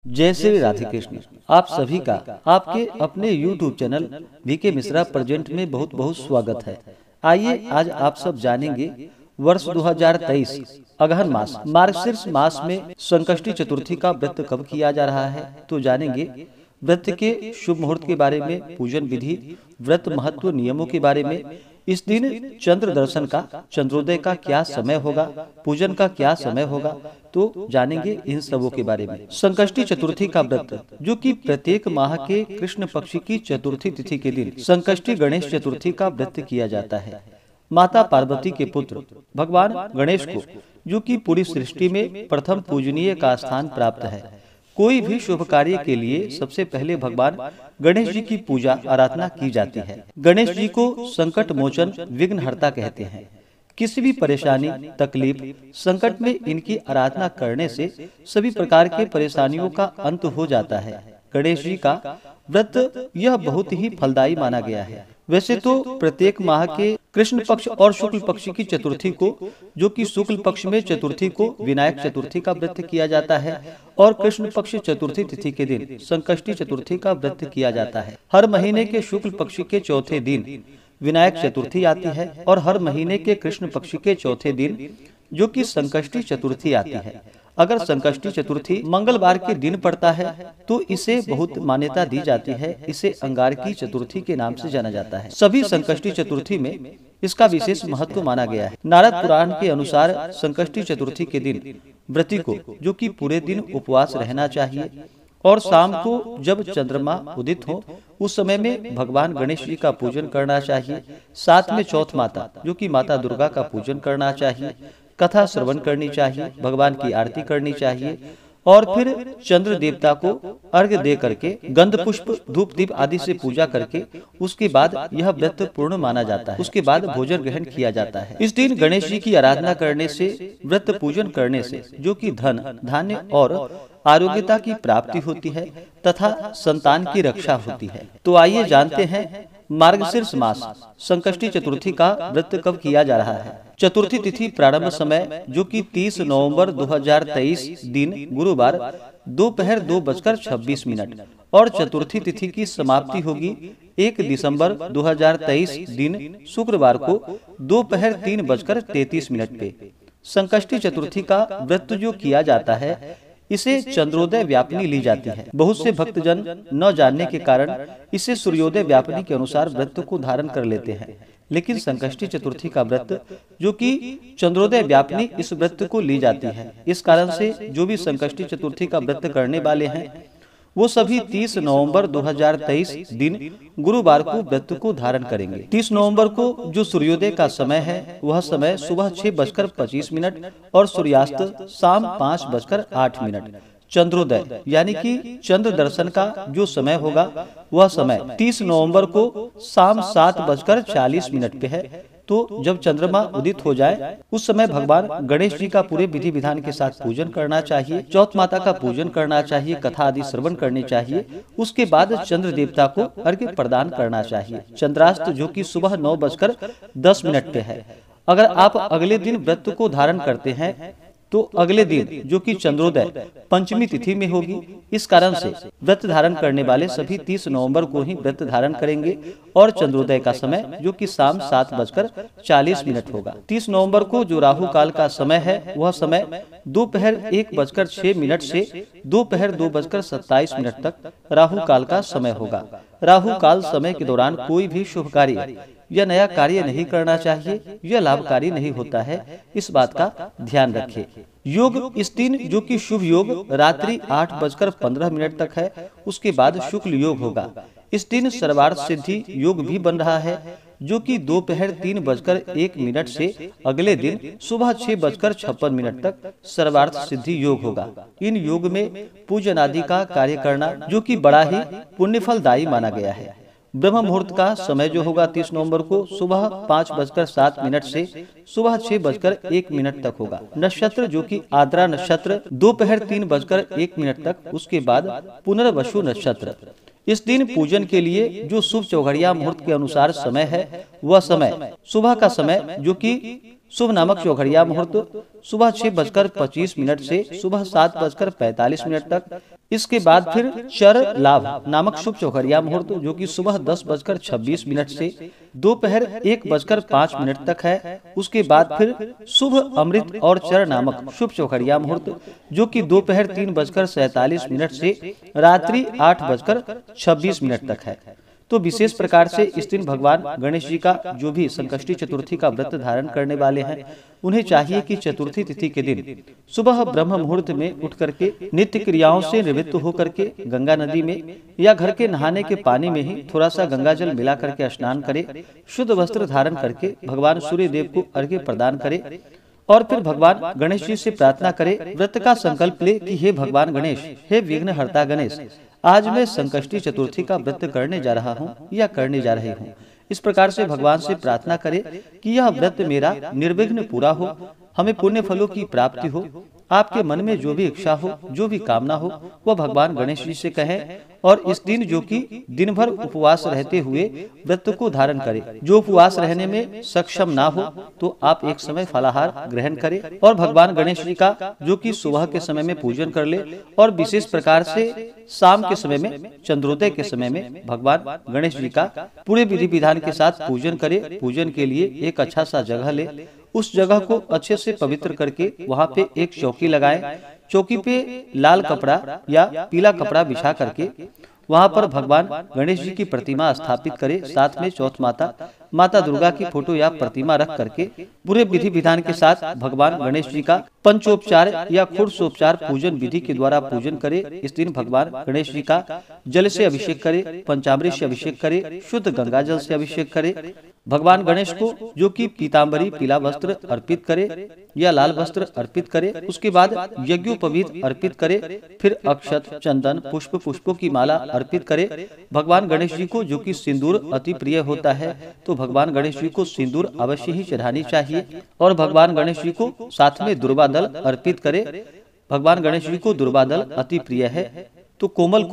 जय श्री राधे कृष्ण। आप सभी का आपके अपने YouTube channel VK Mishra present में बहुत बहुत स्वागत है। आइए आज आप सब जानेंगे वर्ष 2023 अगहन मास मार्गशीर्ष मास में संकष्टी चतुर्थी का व्रत कब किया जा रहा है, तो जानेंगे व्रत के शुभ मुहूर्त के बारे में, पूजन विधि, व्रत महत्व, नियमों के बारे में, इस दिन चंद्र दर्शन का, चंद्रोदय का क्या समय होगा, पूजन का क्या समय होगा, तो जानेंगे इन सबों के बारे में। संकष्टी चतुर्थी का व्रत, जो कि प्रत्येक माह के कृष्ण पक्ष की चतुर्थी तिथि के दिन संकष्टी गणेश चतुर्थी का व्रत किया जाता है। माता पार्वती के पुत्र भगवान गणेश को, जो कि पूरी सृष्टि में प्रथम पूजनीय का स्थान प्राप्त है, कोई भी शुभ कार्य के लिए सबसे पहले भगवान गणेश जी की पूजा आराधना की जाती है। गणेश जी को संकट मोचन विघ्नहर्ता कहते हैं। किसी भी परेशानी, तकलीफ, संकट में इनकी आराधना करने से सभी प्रकार के परेशानियों का अंत हो जाता है। गणेश जी का व्रत यह बहुत ही फलदायी माना गया है। वैसे तो प्रत्येक माह के कृष्ण पक्ष और शुक्ल पक्ष की चतुर्थी को, जो कि शुक्ल पक्ष में चतुर्थी को विनायक चतुर्थी का व्रत किया जाता है और कृष्ण पक्ष चतुर्थी तिथि के दिन संकष्टी चतुर्थी का व्रत किया जाता है। हर महीने के शुक्ल पक्ष के चौथे दिन विनायक चतुर्थी आती है और हर महीने के कृष्ण पक्ष के चौथे दिन, जो कि संकष्टी चतुर्थी आती है। अगर संकष्टी चतुर्थी मंगलवार के दिन पड़ता है तो इसे बहुत मान्यता दी जाती है। इसे अंगार की चतुर्थी के नाम से जाना जाता है। सभी संकष्टी चतुर्थी में इसका विशेष महत्व माना गया है। नारद पुराण के अनुसार संकष्टी चतुर्थी के दिन व्रती को, जो कि पूरे दिन उपवास रहना चाहिए और शाम को जब चंद्रमा उदित हो उस समय में भगवान गणेश जी का पूजन करना चाहिए। साथ में चौथ माता, जो कि माता दुर्गा का पूजन करना चाहिए, कथा श्रवण करनी चाहिए, भगवान की आरती करनी चाहिए और फिर चंद्र देवता को अर्घ्य दे करके गंध पुष्प, धूप दीप आदि से पूजा करके उसके बाद यह व्रत पूर्ण माना जाता है। उसके बाद भोजन ग्रहण किया जाता है। इस दिन गणेश जी की आराधना करने से, व्रत पूजन करने से, जो कि धन, धान्य और आरोग्यता की प्राप्ति होती है तथा संतान की रक्षा होती है। तो आइए जानते हैं मार्गशीर्ष मास संकष्टी चतुर्थी का व्रत कब किया जा रहा है। चतुर्थी तिथि प्रारंभ समय, जो कि 30 नवंबर 2023 दिन गुरुवार दोपहर 2:26 और चतुर्थी तिथि की समाप्ति होगी 1 दिसंबर 2023 दिन शुक्रवार को दोपहर 3:33 पे। संकष्टी चतुर्थी का व्रत जो किया जाता है, इसे चंद्रोदय व्यापिनी ली जाती है। बहुत से भक्तजन न जानने के कारण इसे सूर्योदय व्यापिनी के अनुसार व्रत को धारण कर लेते हैं, लेकिन संकष्टी चतुर्थी का व्रत, जो कि चंद्रोदय व्यापिनी, इस व्रत को ली जाती है। इस कारण से जो भी संकष्टी चतुर्थी का व्रत करने वाले हैं वो सभी 30 नवंबर 2023 दिन गुरुवार को व्रत को धारण करेंगे। 30 नवंबर को जो सूर्योदय का समय है, वह समय सुबह 6:25 और सूर्यास्त शाम 5:08। चंद्रोदय यानी कि चंद्र दर्शन का जो समय होगा, वह समय 30 नवंबर को शाम 7:40 पे है। तो जब चंद्रमा उदित हो जाए उस समय भगवान गणेश जी का पूरे विधि विधान के साथ पूजन करना चाहिए। चौथ माता का पूजन करना चाहिए, कथा आदि श्रवण करनी चाहिए। उसके बाद चंद्र देवता को अर्घ्य प्रदान करना चाहिए। चंद्रास्त, जो कि सुबह 9:10 पे है। अगर आप अगले दिन व्रत को धारण करते हैं तो अगले दिन, जो कि चंद्रोदय पंचमी तिथि में होगी। इस कारण से व्रत धारण करने वाले सभी 30 नवंबर को ही व्रत धारण करेंगे और चंद्रोदय का समय, जो कि शाम 7:40 होगा। 30 नवंबर को जो राहु काल का समय है, वह समय दोपहर 1:06 से दोपहर 2:27 तक राहु काल का समय होगा। राहु काल समय के दौरान कोई भी शुभ कार्य यह नया कार्य नहीं करना चाहिए, यह लाभकारी नहीं होता है। इस बात का ध्यान रखें। योग इस दिन, जो कि शुभ योग रात्रि 8:15 तक है, उसके बाद शुक्ल योग होगा। इस दिन सर्वार्थ सिद्धि योग भी बन रहा है, जो कि दोपहर 3:01 से अगले दिन सुबह 6:56 तक सर्वार्थ सिद्धि योग होगा। इन योग में पूजन आदि का कार्य करना, जो कि बड़ा ही पुण्यफलदायी माना गया है। ब्रह्म मुहूर्त का समय जो होगा 30 नवंबर को सुबह 5:07 से सुबह 6:01 तक होगा। नक्षत्र, जो कि आद्रा नक्षत्र, दोपहर 3:01 तक। उसके बाद पुनर्वसु नक्षत्र। इस दिन पूजन के लिए जो शुभ चौघड़िया मुहूर्त के अनुसार समय है, वह समय सुबह का समय, जो कि शुभ नामक चौघड़िया मुहूर्त सुबह 6:25 से सुबह 7:45 तक। इसके बाद फिर चर लाभ नामक शुभ चौघड़िया मुहूर्त जो कि सुबह 10:26 से दोपहर 1:05 तक है। उसके बाद फिर शुभ अमृत और चर नामक शुभ चौघड़िया मुहूर्त जो कि दोपहर 3:47 से रात्रि 8:26 तक है। तो विशेष प्रकार से इस दिन भगवान गणेश जी का जो भी संकष्टी चतुर्थी का व्रत धारण करने वाले हैं उन्हें चाहिए कि चतुर्थी तिथि के दिन सुबह ब्रह्म मुहूर्त में उठ करके नित्य क्रियाओं से निवृत्त होकर के गंगा नदी में या घर के नहाने के पानी में ही थोड़ा सा गंगा जल मिला करके स्नान करे, शुद्ध वस्त्र धारण करके भगवान सूर्य देव को अर्घ्य प्रदान करे और फिर भगवान गणेश जी से प्रार्थना करे, व्रत का संकल्प ले कि हे भगवान गणेश, हे विघ्नहर्ता गणेश, आज मैं संकष्टी चतुर्थी का व्रत करने जा रहा हूँ या करने जा रही हूँ। इस प्रकार से भगवान से प्रार्थना करे कि यह व्रत मेरा निर्विघ्न पूरा हो, हमें पुण्य फलों की प्राप्ति हो, आपके मन में जो भी इच्छा हो, जो भी कामना हो, वह भगवान गणेश जी से कहें। और इस दिन जो कि दिन भर उपवास रहते हुए व्रत को धारण करे। जो उपवास रहने में सक्षम ना हो तो आप एक समय फलाहार ग्रहण करें और भगवान गणेश जी का जो कि सुबह के समय में पूजन कर ले और विशेष प्रकार से शाम के समय में चंद्रोदय के समय में भगवान गणेश जी का पूरे विधि विधान के साथ पूजन करे। पूजन के लिए एक अच्छा सा जगह ले, उस जगह को अच्छे से पवित्र करके वहाँ पे एक चौकी लगाए। चौकी पे लाल कपड़ा या पीला कपड़ा बिछा करके वहाँ पर भगवान गणेश जी की प्रतिमा स्थापित करे। साथ में चौथ माता दुर्गा की फोटो या प्रतिमा रख करके पूरे विधि विधान के साथ भगवान गणेश जी का पंचोपचार या खुरसोपचार पूजन विधि के द्वारा पूजन करे। इस दिन भगवान गणेश जी का जल से अभिषेक करे, पंचामृत से अभिषेक करे, शुद्ध गंगा जल से अभिषेक करे। भगवान गणेश को जो कि पीताम्बरी पीला वस्त्र अर्पित करे या लाल वस्त्र अर्पित करे। उसके बाद यज्ञोपवीत अर्पित करे, फिर अक्षत, चंदन, पुष्पों की माला अर्पित करे। भगवान गणेश जी को जो कि सिंदूर अति प्रिय होता है तो भगवान गणेश जी को सिंदूर अवश्य ही चढ़ानी चाहिए और भगवान गणेश जी को साथ में दुर्वा दल अर्पित करे। भगवान गणेश जी को दुर्वा दल अति प्रिय है तो कोमल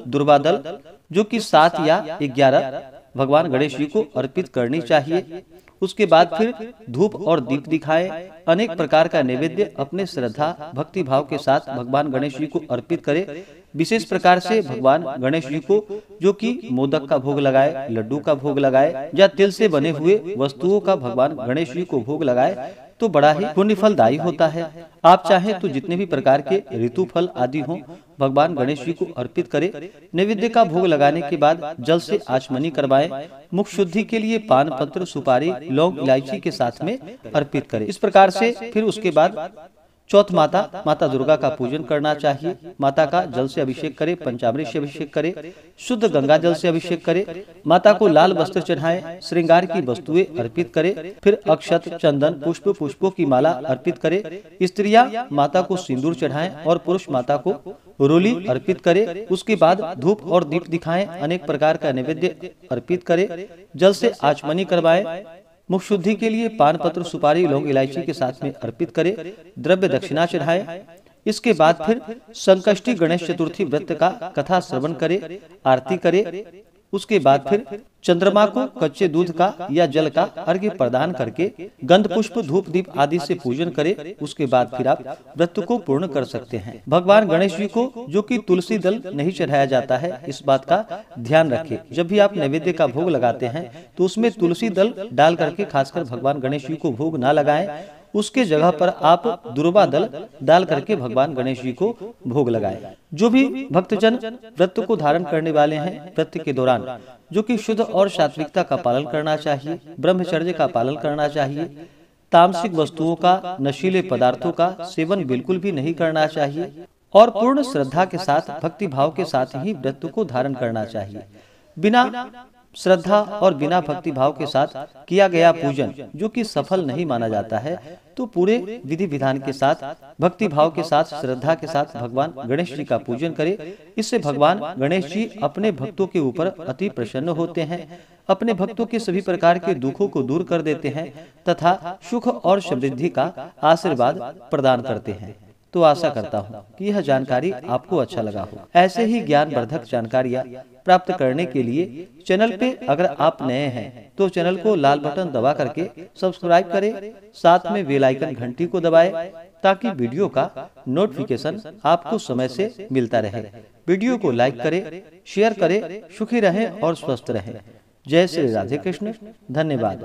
दुर्वा दल जो कि 7 या 11 भगवान गणेश जी को अर्पित करनी चाहिए। उसके बाद फिर धूप और दीप दिखाएं, अनेक प्रकार का नैवेद्य अपने श्रद्धा भक्ति भाव के साथ भगवान गणेश जी को अर्पित करे। विशेष प्रकार से भगवान गणेश जी को जो कि मोदक का भोग लगाए, लड्डू का भोग लगाए या तिल से बने हुए वस्तुओं का भगवान गणेश जी को भोग लगाए तो बड़ा ही पुण्य फलदायी होता है। आप चाहें तो जितने भी प्रकार के ऋतु फल आदि हों भगवान गणेश जी को अर्पित करें। नैवेद्य का भोग लगाने के बाद जल से आचमनी करवाएं। मुख शुद्धि के लिए पान पत्र, सुपारी, लौंग, इलायची के साथ में अर्पित करें। इस प्रकार से फिर उसके बाद चौथ माता दुर्गा का पूजन करना चाहिए। माता का जल से अभिषेक करे, पंचामृत से अभिषेक करे, शुद्ध गंगा जल से अभिषेक करे। माता को लाल वस्त्र चढ़ाएं, श्रृंगार की वस्तुएं अर्पित करे, फिर अक्षत, चंदन, पुष्पों की माला अर्पित करे। स्त्रियां माता को सिंदूर चढ़ाएं और पुरुष माता को रोली अर्पित करे। उसके बाद धूप और दीप दिखाएं, अनेक प्रकार का नैवेद्य अर्पित करे, जल से आचमनी करवाएं। मुख शुद्धि के लिए पान पत्र, सुपारी, लौंग, इलायची के साथ में अर्पित करे, द्रव्य दक्षिणा चढ़ाए। इसके बाद फिर संकष्टी गणेश चतुर्थी व्रत का कथा श्रवण करे, आरती करे। उसके बाद फिर चंद्रमा को कच्चे दूध का या जल का अर्घ्य प्रदान करके गंध पुष्प, धूप, दीप आदि से पूजन करे। उसके बाद फिर आप व्रत को पूर्ण कर सकते हैं। भगवान गणेश जी को जो कि तुलसी दल नहीं चढ़ाया जाता है, इस बात का ध्यान रखें। जब भी आप नैवेद्य का भोग लगाते हैं तो उसमें तुलसी दल डाल करके खासकर भगवान गणेश जी को भोग ना लगाएं। उसके जगह पर आप दुर्वा दल डाल करके भगवान गणेश जी को भोग लगाए। जो भी भक्तजन व्रत को धारण करने वाले हैं व्रत के दौरान जो कि शुद्ध और सात्विकता का पालन करना चाहिए, ब्रह्मचर्य का पालन करना चाहिए, तामसिक वस्तुओं का, नशीले पदार्थों का सेवन बिल्कुल भी नहीं करना चाहिए और पूर्ण श्रद्धा के साथ भक्ति भाव के साथ ही व्रत को धारण करना चाहिए। बिना श्रद्धा और बिना भक्ति भाव के साथ किया गया पूजन जो कि सफल नहीं माना जाता है तो पूरे विधि विधान के साथ भक्ति भाव के साथ श्रद्धा के साथ भगवान गणेश जी का पूजन करे। इससे भगवान गणेश जी अपने भक्तों के ऊपर अति प्रसन्न होते हैं, अपने भक्तों के सभी प्रकार के दुखों को दूर कर देते हैं तथा सुख और समृद्धि का आशीर्वाद प्रदान करते हैं। तो आशा करता हूँ कि यह जानकारी आपको अच्छा लगा हो। ऐसे ही ज्ञानवर्धक जानकारियाँ प्राप्त करने के लिए चैनल पे अगर आप नए हैं तो चैनल को लाल बटन दबा करके सब्सक्राइब करें, साथ में बेल आइकन घंटी को दबाएं ताकि वीडियो का नोटिफिकेशन आपको समय से मिलता रहे। वीडियो को लाइक करें, शेयर करें। सुखी रहें और स्वस्थ रहें। जय श्री राधे कृष्ण। धन्यवाद।